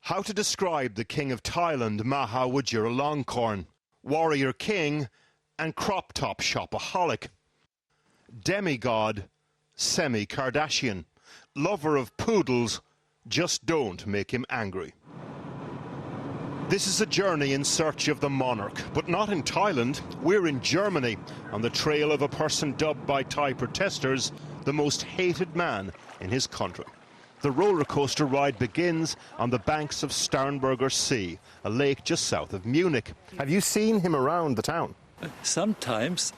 How to describe the King of Thailand, Maha Vajiralongkorn, warrior king and crop top shopaholic. Demigod, semi-Kardashian, lover of poodles, just don't make him angry. This is a journey in search of the monarch, but not in Thailand. We're in Germany, on the trail of a person dubbed by Thai protesters the most hated man in his country. The roller coaster ride begins on the banks of Starnberger Sea, a lake just south of Munich. Have you seen him around the town? Sometimes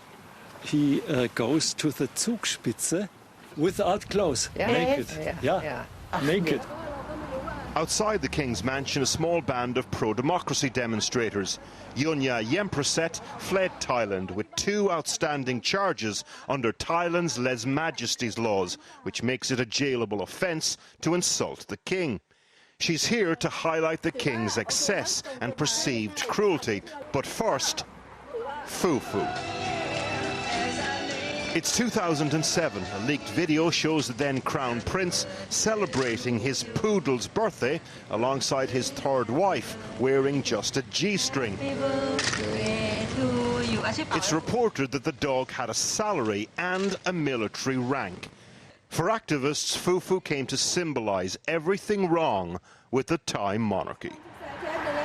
he goes to the Zugspitze without clothes, naked. Naked. Outside the King's mansion, a small band of pro-democracy demonstrators. Yunya Yempraset fled Thailand with 2 outstanding charges under Thailand's lèse-majesté's laws, which makes it a jailable offence to insult the King. She's here to highlight the King's excess and perceived cruelty. But first, foo-foo. It's 2007. A leaked video shows the then Crown Prince celebrating his poodle's birthday alongside his 3rd wife, wearing just a G-string. It's reported that the dog had a salary and a military rank. For activists, foo-foo came to symbolize everything wrong with the Thai monarchy.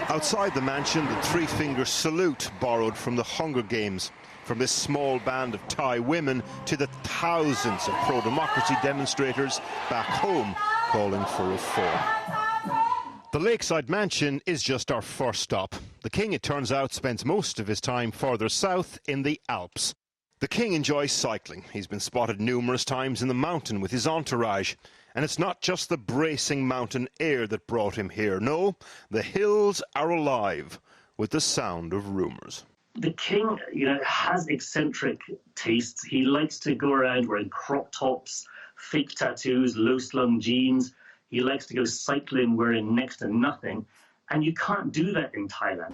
Outside the mansion, the 3-finger salute borrowed from the Hunger Games. From this small band of Thai women to the thousands of pro-democracy demonstrators back home calling for reform. The lakeside mansion is just our first stop. The King, it turns out, spends most of his time further south in the Alps. The King enjoys cycling. He's been spotted numerous times in the mountain with his entourage. And it's not just the bracing mountain air that brought him here. No, the hills are alive with the sound of rumours. The King, has eccentric tastes. He likes to go around wearing crop tops, fake tattoos, low-slung jeans. He likes to go cycling wearing next to nothing. And you can't do that in Thailand.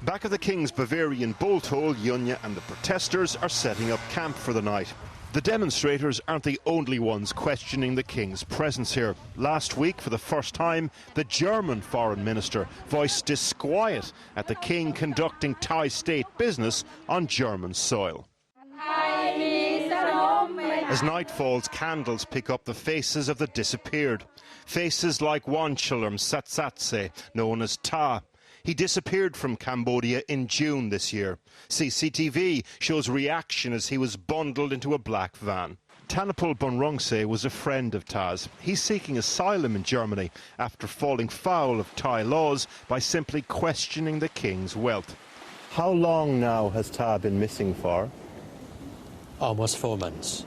Back at the King's Bavarian bolt hole, Yunya and the protesters are setting up camp for the night. The demonstrators aren't the only ones questioning the King's presence here. Last week, for the first time, the German foreign minister voiced disquiet at the King conducting Thai state business on German soil. As night falls, candles pick up the faces of the disappeared. Faces like Wanchalerm Satsatse, known as Ta. He disappeared from Cambodia in June this year. CCTV shows reaction as he was bundled into a black van. Thanapol Bonrongse was a friend of Ta's. He's seeking asylum in Germany after falling foul of Thai laws by simply questioning the King's wealth. How long now has Ta been missing for? Almost 4 months.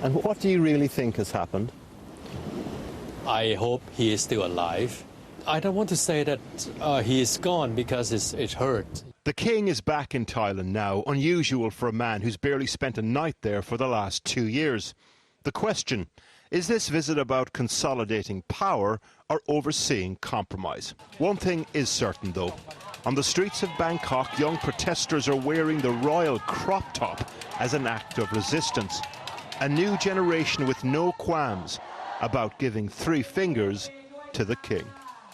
And what do you really think has happened? I hope he is still alive. I don't want to say that he is gone because it hurt. The King is back in Thailand now, unusual for a man who's barely spent a night there for the last 2 years. The question, is this visit about consolidating power or overseeing compromise? One thing is certain, though. On the streets of Bangkok, young protesters are wearing the royal crop top as an act of resistance. A new generation with no qualms about giving 3 fingers to the King.